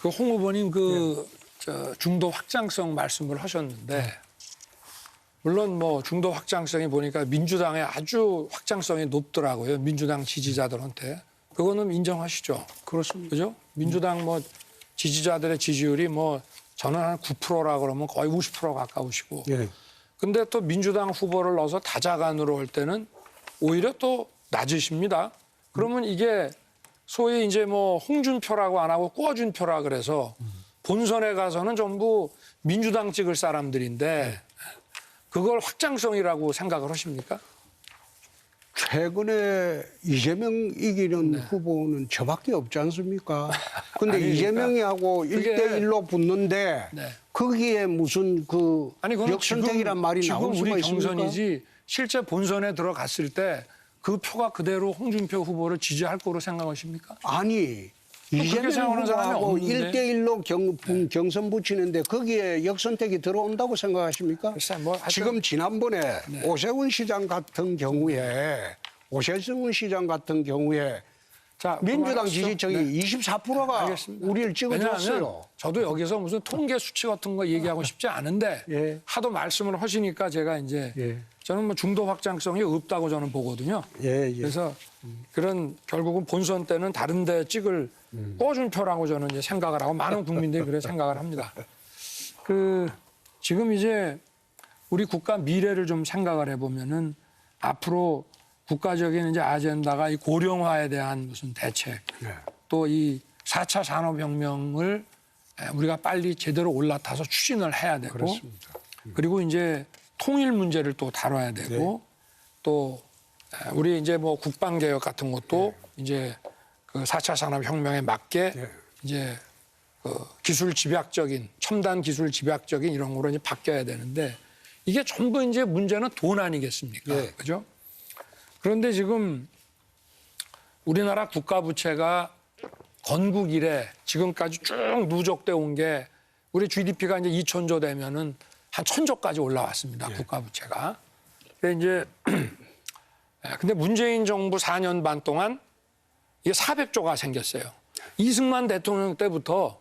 그 홍 후보님 저 중도 확장성 말씀을 하셨는데 물론 뭐 중도 확장성이 보니까 민주당의 아주 확장성이 높더라고요. 민주당 지지자들한테. 그거는 인정하시죠? 그렇습니다. 그죠? 민주당 뭐 지지자들의 지지율이 뭐 저는 한 9%라 그러면 거의 50% 가까우시고. 예. 근데 또 민주당 후보를 넣어서 다자간으로 할 때는 오히려 또 낮으십니다. 그러면 이게 소위 이제 뭐 홍준표라고 안 하고 꿔준표라 그래서 본선에 가서는 전부 민주당 찍을 사람들인데 그걸 확장성이라고 생각을 하십니까? 최근에 이재명 이기는 후보는 저밖에 없지 않습니까? 근데 아니, 이재명이하고 그게- 1대1로 붙는데 네. 거기에 무슨 그 아니 그건 역선택이란 말이 나올 지금 수가 우리 있습니까? 경선이지 실제 본선에 들어갔을 때 그 표가 그대로 홍준표 후보를 지지할 거로 생각하십니까? 아니 그렇게 이재명 생각하는 사람이 후보하고 없는데. 1대1로 경선 붙이는데 거기에 역선택이 들어온다고 생각하십니까? 글쎄, 뭐 하여튼- 지금 지난번에 오세훈 시장 같은 경우에 자, 민주당 그만하시죠. 지지층이 네. 24%가 알겠습니다. 우리를 왜냐하면 찍어줬어요. 저도 여기서 무슨 통계 수치 같은 거 얘기하고 싶지 않은데 예. 하도 말씀을 하시니까 제가 이제 예. 저는 뭐 중도 확장성이 없다고 저는 보거든요. 예, 예. 그래서 그런 결국은 본선 때는 다른 데 찍을 꿔준표라고 저는 이제 생각을 하고 많은 국민들이 그래 생각을 합니다. 지금 이제 우리 국가 미래를 좀 생각을 해보면은 앞으로 국가적인 이제 아젠다가 이 고령화에 대한 무슨 대책 네. 또 이 4차 산업혁명을 우리가 빨리 제대로 올라타서 추진을 해야 되고 그렇습니다. 그리고 이제 통일 문제를 또 다뤄야 되고 또 우리 이제 뭐 국방개혁 같은 것도 이제 그 4차 산업혁명에 맞게 이제 그 기술 집약적인 첨단 기술 집약적인 이런 거로 이제 바뀌어야 되는데 이게 전부 이제 문제는 돈 아니겠습니까? 네. 그죠? 그런데 지금 우리나라 국가 부채가 건국 이래 지금까지 쭉 누적돼 온 게 우리 GDP가 이제 2,000조 되면은 한 1,000조까지 올라왔습니다. 국가 부채가. 근데 이제 근데 문재인 정부 4년 반 동안 이게 400조가 생겼어요. 이승만 대통령 때부터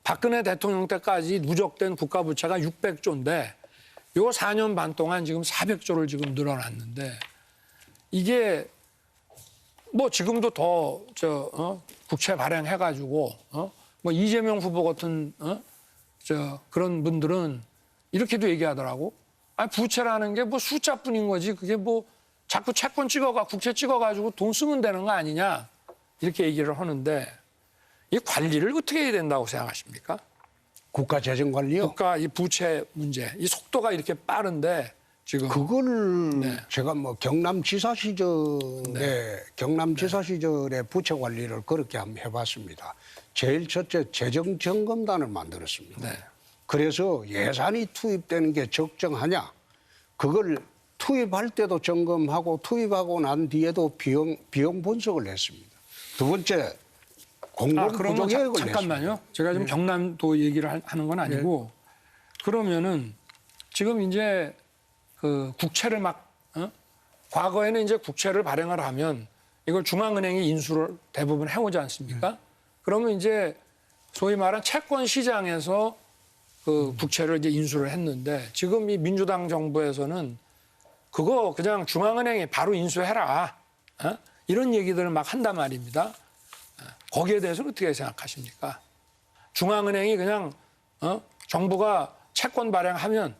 박근혜 대통령 때까지 누적된 국가 부채가 600조인데 요 4년 반 동안 지금 400조를 지금 늘어났는데 이게 뭐 지금도 더 국채 발행해가지고 뭐 이재명 후보 같은 그런 분들은 이렇게도 얘기하더라고. 아니 부채라는 게 뭐 숫자뿐인 거지 그게 뭐 자꾸 채권 찍어가 국채 찍어가지고 돈 쓰면 되는 거 아니냐 이렇게 얘기를 하는데 이 관리를 어떻게 해야 된다고 생각하십니까? 국가 재정 관리요? 국가 이 부채 문제 이 속도가 이렇게 빠른데 지금 그거를 제가 뭐 경남지사 시절에 부채 관리를 그렇게 한번 해봤습니다. 제일 첫째 재정 점검단을 만들었습니다. 네. 그래서 예산이 투입되는 게 적정하냐 그걸 투입할 때도 점검하고 투입하고 난 뒤에도 비용 분석을 했습니다. 두 번째 공급 그러면 부족 계획을 잠깐만요. 냈습니다. 제가 지금 경남도 얘기를 하는 건 아니고 그러면은 지금 이제 그 국채를 막 과거에는 이제 국채를 발행을 하면 이걸 중앙은행이 인수를 대부분 해오지 않습니까? 그러면 이제 소위 말한 채권 시장에서 그 국채를 이제 인수를 했는데 지금 이 민주당 정부에서는 그거 그냥 중앙은행이 바로 인수해라 이런 얘기들을 막 한단 말입니다. 거기에 대해서는 어떻게 생각하십니까? 중앙은행이 그냥 정부가 채권 발행하면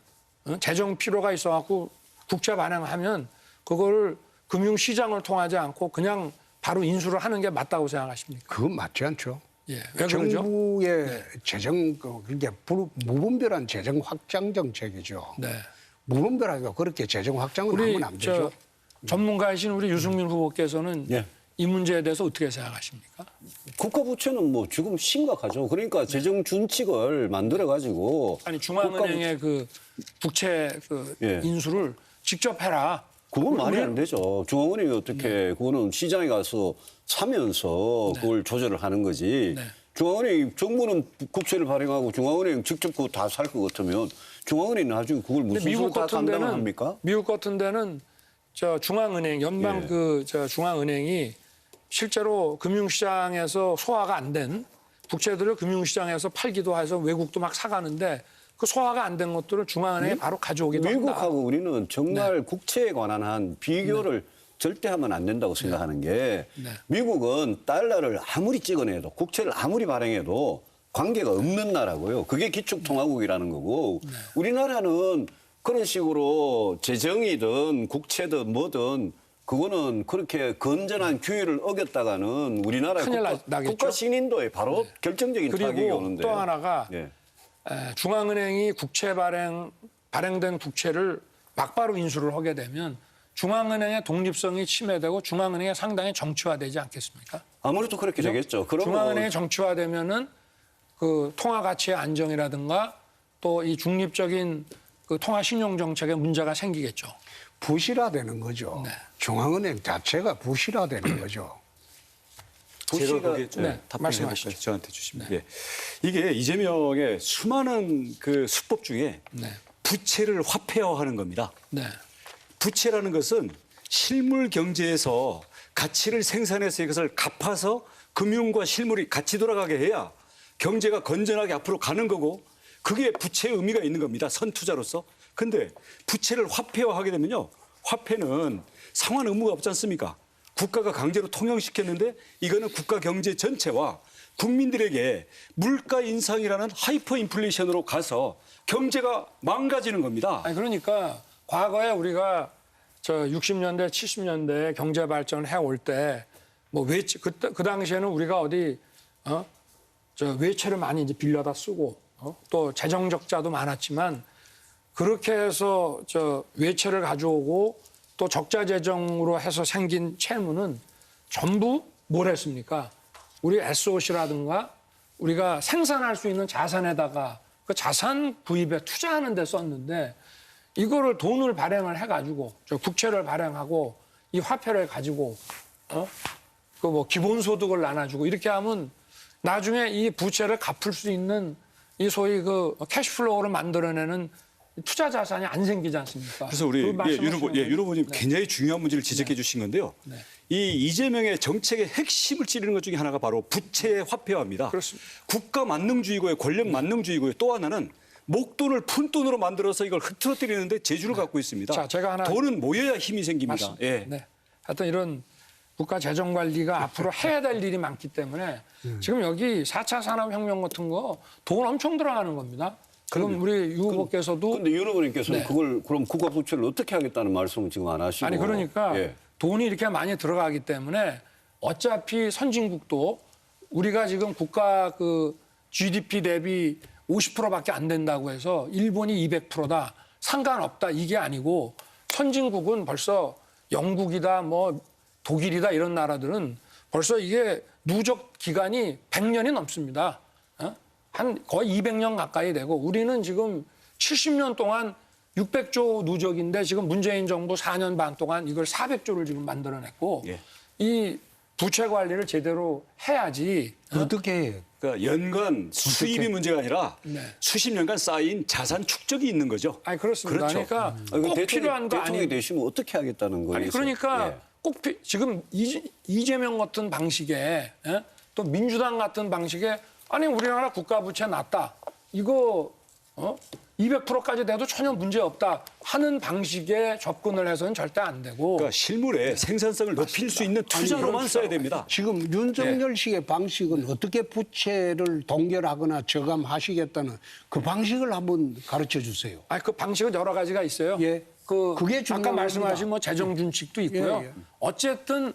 재정 필요가 있어갖고 국채 발행하면 그거를 금융시장을 통하지 않고 그냥 바로 인수를 하는 게 맞다고 생각하십니까? 그건 맞지 않죠. 예, 왜 그러죠? 정부의 재정 그게 무분별한 재정 확장 정책이죠. 네. 무분별하게 그렇게 재정 확장을 우리 하면 안 되죠. 전문가이신 우리 유승민 후보께서는 예. 이 문제에 대해서 어떻게 생각하십니까? 국가 부채는 뭐 지금 심각하죠. 그러니까 재정 준칙을 만들어 가지고 아니 중앙은행의 그 국채 그 예. 인수를 직접 해라. 그건 말이 안 되죠. 중앙은행이 어떻게 그거는 시장에 가서 사면서 그걸 조절을 하는 거지. 네. 중앙은행 정부는 국채를 발행하고 중앙은행 직접 그거 다 살 것 같으면 중앙은행이 나중에 그걸 근데 무슨 미국 수로 다 같은 감당을 데는 합니까? 미국 같은 데는 저 중앙은행 연방 예. 그 저 중앙은행이 실제로 금융시장에서 소화가 안 된 국채들을 금융시장에서 팔기도 해서 외국도 막 사가는데 그 소화가 안 된 것들을 중앙은행에 바로 가져오기도 한다. 미국하고 우리는 정말 국채에 관한 한 비교를 절대 하면 안 된다고 생각하는 게 미국은 달러를 아무리 찍어내도 국채를 아무리 발행해도 관계가 없는 나라고요. 그게 기축통화국이라는 거고 우리나라는 그런 식으로 재정이든 국채든 뭐든 그거는 그렇게 건전한 규율을 어겼다가는 우리나라 큰일 나겠죠. 국가 신인도에 바로 결정적인 타격이 그리고 오는데. 또 하나가 예. 중앙은행이 국채 발행된 국채를 막바로 인수를 하게 되면 중앙은행의 독립성이 침해되고 중앙은행이 상당히 정치화되지 않겠습니까? 아무래도 그렇게 되겠죠. 그러면 중앙은행이 정치화되면은 그 통화 가치의 안정이라든가 또 이 중립적인 그 통화 신용 정책에 문제가 생기겠죠. 부실화되는 거죠. 중앙은행 자체가 부실화되는 거죠. 제가 거기에 좀 네, 답변해 말씀하시죠. 볼까요? 저한테 주시면. 예. 이게 이재명의 수많은 그 수법 중에 부채를 화폐화하는 겁니다. 네. 부채라는 것은 실물 경제에서 가치를 생산해서 이것을 갚아서 금융과 실물이 같이 돌아가게 해야 경제가 건전하게 앞으로 가는 거고 그게 부채의 의미가 있는 겁니다. 선투자로서. 근데 부채를 화폐화하게 되면요. 화폐는 상환 의무가 없지 않습니까? 국가가 강제로 통용시켰는데 이거는 국가 경제 전체와 국민들에게 물가 인상이라는 하이퍼 인플레이션으로 가서 경제가 망가지는 겁니다. 아니 그러니까 과거에 우리가 저 60년대, 70년대 경제 발전을 해올 때 뭐 외채 그 당시에는 우리가 어디 저 외채를 많이 이제 빌려다 쓰고 또 재정 적자도 많았지만 그렇게 해서 저 외채를 가져오고 또 적자 재정으로 해서 생긴 채무는 전부 뭘 했습니까? 우리 SOC라든가 우리가 생산할 수 있는 자산에다가 그 자산 구입에 투자하는 데 썼는데 이거를 돈을 발행을 해가지고 저 국채를 발행하고 이 화폐를 가지고 그 뭐 기본소득을 나눠주고 이렇게 하면 나중에 이 부채를 갚을 수 있는 이 소위 그 캐시플로우를 만들어내는 투자 자산이 안 생기지 않습니까? 그래서 우리 윤 후보님 굉장히 중요한 문제를 지적해 주신 건데요. 이 이재명의 정책의 핵심을 찌르는 것 중에 하나가 바로 부채의 화폐화입니다. 그렇습니다. 국가 만능주의고의 권력 만능주의고의 또 하나는 목돈을 푼돈으로 만들어서 이걸 흐트러뜨리는데 재주를 갖고 있습니다. 자, 제가 하나 돈은 모여야 힘이 생깁니다. 맞습니다. 예. 네. 하여튼 이런 국가 재정 관리가 앞으로 해야 될 일이 많기 때문에 지금 여기 4차 산업혁명 같은 거 돈 엄청 들어가는 겁니다. 그럼 우리 유 후보께서도 근데 윤 후보님께서는 그걸 그럼 국가 부채를 어떻게 하겠다는 말씀은 지금 안 하시고 아니 그러니까 예. 돈이 이렇게 많이 들어가기 때문에 어차피 선진국도 우리가 지금 국가 그 GDP 대비 50%밖에 안 된다고 해서 일본이 200%다 상관없다 이게 아니고 선진국은 벌써 영국이다 뭐 독일이다 이런 나라들은 벌써 이게 누적 기간이 100년이 넘습니다. 한 거의 200년 가까이 되고 우리는 지금 70년 동안 600조 누적인데 지금 문재인 정부 4년 반 동안 이걸 400조를 지금 만들어냈고 이 부채 관리를 제대로 해야지. 어떻게 해요? 그러니까 연간 수입이 문제가 아니라 수십 년간 쌓인 자산 축적이 있는 거죠. 아니 그렇습니다. 그렇죠. 그러니까 꼭 필요한 거 대통령이 아니. 되시면 어떻게 하겠다는 거예요? 아니 그러니까 예. 꼭 지금 이재명 같은 방식에 또 민주당 같은 방식에 아니 우리나라 국가 부채 낮다. 이거 200%까지 돼도 전혀 문제 없다 하는 방식에 접근을 해서는 절대 안 되고. 그러니까 실물의 생산성을 높일 수 있는 투자로만 써야 됩니다. 지금 윤석열식의 방식은 어떻게 부채를 동결하거나 저감하시겠다는 그 방식을 한번 가르쳐 주세요. 아니 그 방식은 여러 가지가 있어요. 예. 아까 그게 중요한 겁니다. 말씀하신 뭐 재정 준칙도 있고요. 예, 예. 어쨌든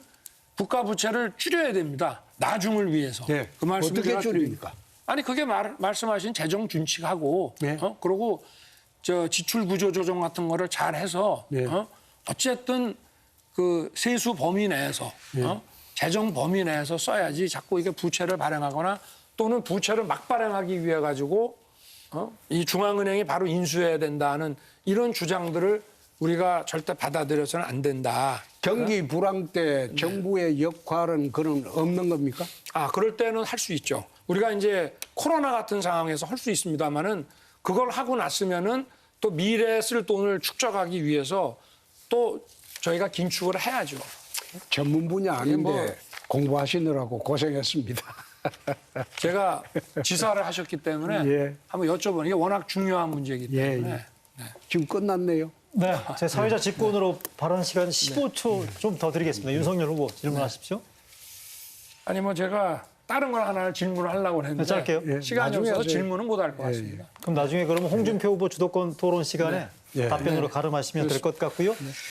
국가 부채를 줄여야 됩니다. 나중을 위해서. 네. 그 말씀 어떻게 줄입니까? 아니 그게 말씀하신 재정 준칙하고 네. 그리고 저 지출 구조 조정 같은 거를 잘 해서 네. 어쨌든 그 세수 범위 내에서 재정 범위 내에서 써야지 자꾸 이게 부채를 발행하거나 또는 부채를 막 발행하기 위해 가지고 이 중앙은행이 바로 인수해야 된다는 이런 주장들을 우리가 절대 받아들여서는 안 된다. 경기 불황 때 정부의 역할은 그런 없는 겁니까? 아, 그럴 때는 할 수 있죠. 우리가 이제 코로나 같은 상황에서 할 수 있습니다만은 그걸 하고 났으면은 또 미래에 쓸 돈을 축적하기 위해서 또 저희가 긴축을 해야죠. 전문 분야 아닌데 뭐- 공부하시느라고 고생했습니다. 제가 지사를 하셨기 때문에 예. 한번 여쭤보는 게 워낙 중요한 문제이기 예, 때문에. 예. 지금 끝났네요. 네, 제 사회자 직권으로 발언 시간 15초 좀 더 드리겠습니다. 윤석열 후보 질문하십시오. 아니 뭐 제가 다른 걸 하나 질문을 하려고 했는데 짧게요. 예, 시간이 나중에 없어서 하세요. 질문은 못 할 것 같습니다. 그럼 나중에 그러면 홍준표 후보 주도권 토론 시간에 예. 답변으로 가름하시면 될 것 같고요.